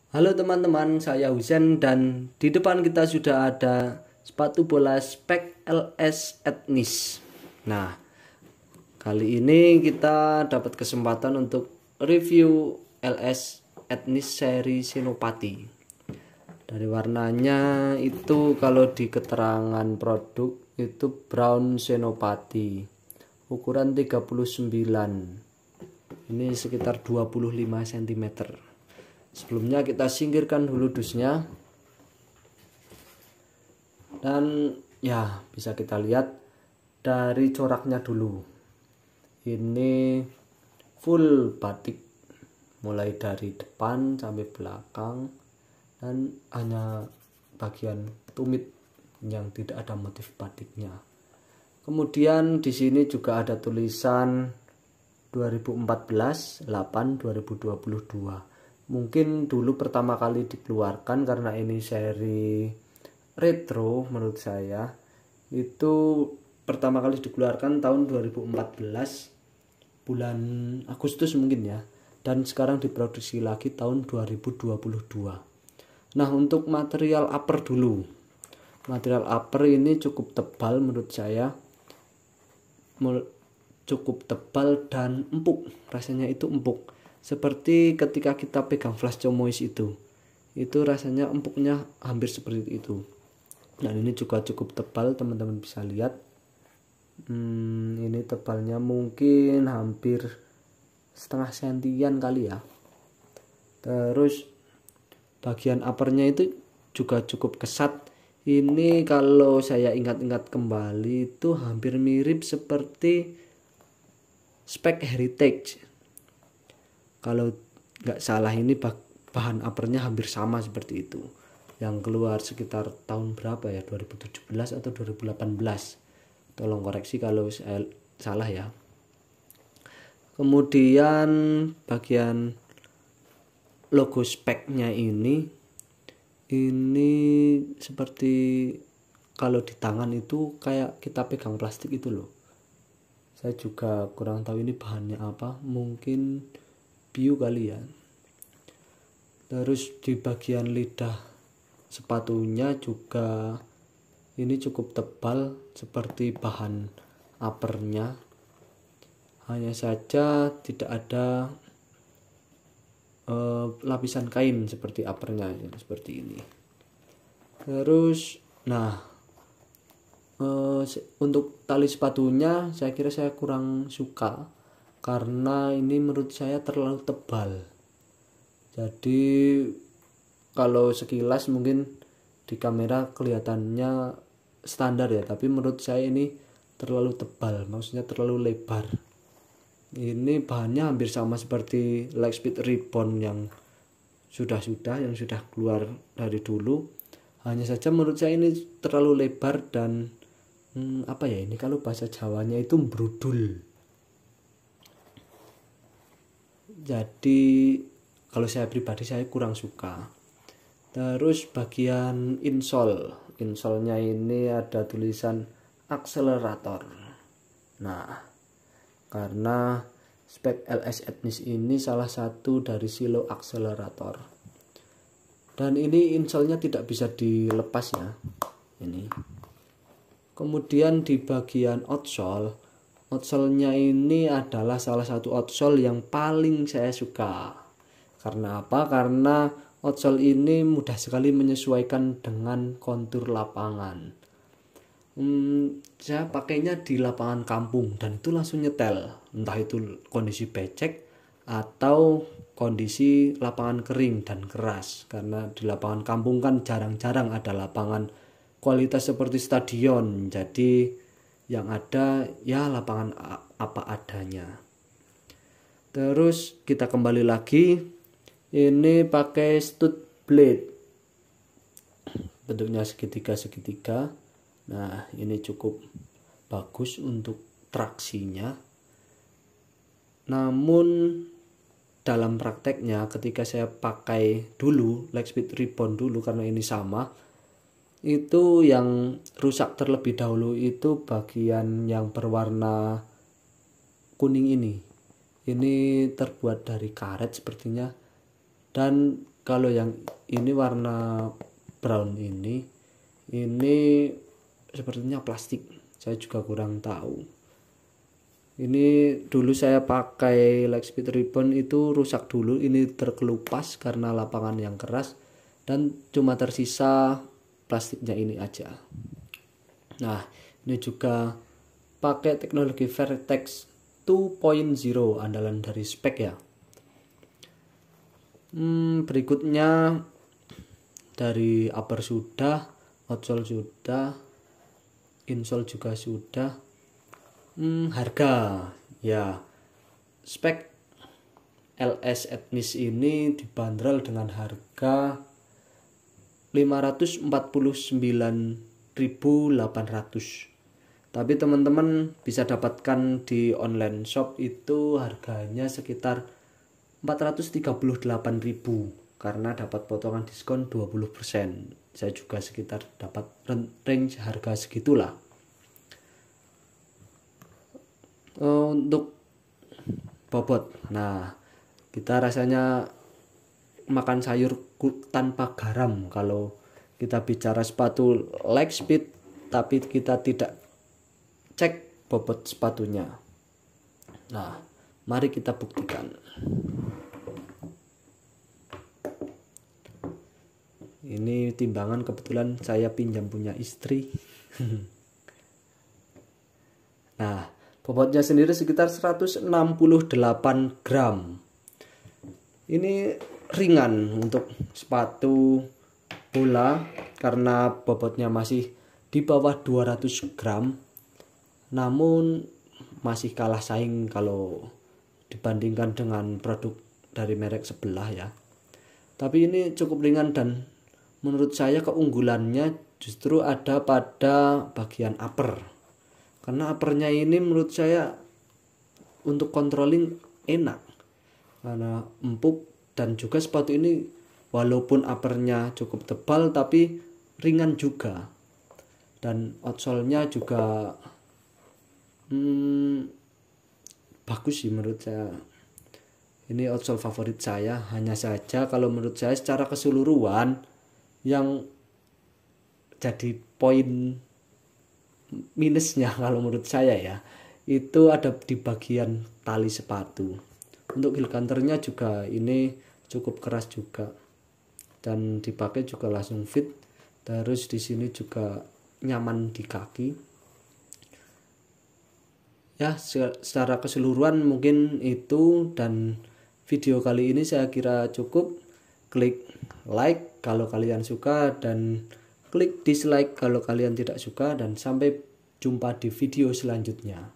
Halo teman-teman, saya Husen dan di depan kita sudah ada sepatu bola spek LS Etnis. Nah, kali ini kita dapat kesempatan untuk review LS Etnis seri Senopati. Dari warnanya itu kalau di keterangan produk itu brown Senopati. Ukuran 39. Ini sekitar 25 cm. Sebelumnya kita singkirkan dulu dusnya, dan ya bisa kita lihat dari coraknya dulu. Ini full batik mulai dari depan sampai belakang, dan hanya bagian tumit yang tidak ada motif batiknya. Kemudian di sini juga ada tulisan 2014 8 2022. Mungkin dulu pertama kali dikeluarkan karena ini seri retro menurut saya. Itu pertama kali dikeluarkan tahun 2014 bulan Agustus mungkin ya. Dan sekarang diproduksi lagi tahun 2022. Nah, untuk material upper dulu. Material upper ini cukup tebal menurut saya. Cukup tebal dan empuk. Rasanya itu empuk. Seperti ketika kita pegang flash Chomois itu rasanya empuknya hampir seperti itu. Dan ini juga cukup tebal, teman-teman bisa lihat. Ini tebalnya mungkin hampir setengah sentian kali ya. Terus bagian uppernya itu juga cukup kesat. Ini kalau saya ingat-ingat kembali itu hampir mirip seperti spek Heritage. Kalau nggak salah ini bahan uppernya hampir sama seperti itu. Yang keluar sekitar tahun berapa ya, 2017 atau 2018. Tolong koreksi kalau saya salah ya. Kemudian bagian logo speknya ini seperti kalau di tangan itu kayak kita pegang plastik itu loh. Saya juga kurang tahu ini bahannya apa, mungkin bio kali ya. Terus di bagian lidah sepatunya juga ini cukup tebal seperti bahan uppernya. Hanya saja tidak ada lapisan kain seperti uppernya ya, seperti ini. Terus nah, untuk tali sepatunya saya kira saya kurang suka karena ini menurut saya terlalu tebal. Jadi kalau sekilas mungkin di kamera kelihatannya standar ya, tapi menurut saya ini terlalu tebal, maksudnya terlalu lebar. Ini bahannya hampir sama seperti Lightspeed Ribbon yang sudah keluar dari dulu. Hanya saja menurut saya ini terlalu lebar dan apa ya, ini kalau bahasa Jawanya itu brudul. Jadi kalau saya pribadi saya kurang suka. Terus bagian insolnya ini ada tulisan akselerator. Nah, karena spek LS Etnis ini salah satu dari silo akselerator. Dan ini insolnya tidak bisa dilepas ya. Ini. Kemudian di bagian outsole-nya ini adalah salah satu outsole yang paling saya suka. Karena apa? Karena outsole ini mudah sekali menyesuaikan dengan kontur lapangan. Saya pakainya di lapangan kampung dan itu langsung nyetel. Entah itu kondisi becek atau kondisi lapangan kering dan keras. Karena di lapangan kampung kan jarang-jarang ada lapangan kualitas seperti stadion. Jadi yang ada ya lapangan apa adanya. Terus kita kembali lagi, ini pakai stud blade, bentuknya segitiga. Nah, ini cukup bagus untuk traksinya. Namun dalam prakteknya ketika saya pakai dulu Lightspeed Ribbon dulu, karena ini sama, itu yang rusak terlebih dahulu itu bagian yang berwarna kuning ini terbuat dari karet sepertinya, dan kalau yang ini warna brown ini sepertinya plastik, saya juga kurang tahu. Ini dulu saya pakai Lightspeed Ribbon itu rusak dulu, ini terkelupas karena lapangan yang keras dan cuma tersisa plastiknya ini aja. Nah, ini juga pakai teknologi Vertex 2.0 andalan dari spek ya. Berikutnya dari upper sudah, outsole sudah, insole juga sudah. Harga ya, spek LS Etnis ini dibanderol dengan harga 549.800. Tapi teman-teman bisa dapatkan di online shop itu harganya sekitar 438.000 karena dapat potongan diskon 20%. Saya juga sekitar dapat range harga segitulah. Untuk bobot, nah kita rasanya makan sayur tanpa garam kalau kita bicara sepatu Lightspeed, tapi kita tidak cek bobot sepatunya. Nah, mari kita buktikan. Ini timbangan kebetulan saya pinjam punya istri. Nah, bobotnya sendiri sekitar 168 gram. Ini ringan untuk sepatu bola karena bobotnya masih di bawah 200 gram. Namun masih kalah saing kalau dibandingkan dengan produk dari merek sebelah ya. Tapi ini cukup ringan dan menurut saya keunggulannya justru ada pada bagian upper. Karena uppernya ini menurut saya untuk controlling enak, karena empuk, dan juga sepatu ini walaupun uppernya cukup tebal tapi ringan juga, dan outsole-nya juga bagus sih menurut saya. Ini outsole favorit saya. Hanya saja kalau menurut saya secara keseluruhan yang jadi poin minusnya kalau menurut saya ya, itu ada di bagian tali sepatu. Untuk heel counternya juga ini cukup keras juga dan dipakai juga langsung fit. Terus di sini juga nyaman di kaki. Ya, secara keseluruhan mungkin itu, dan video kali ini saya kira cukup. Klik like kalau kalian suka dan klik dislike kalau kalian tidak suka, dan sampai jumpa di video selanjutnya.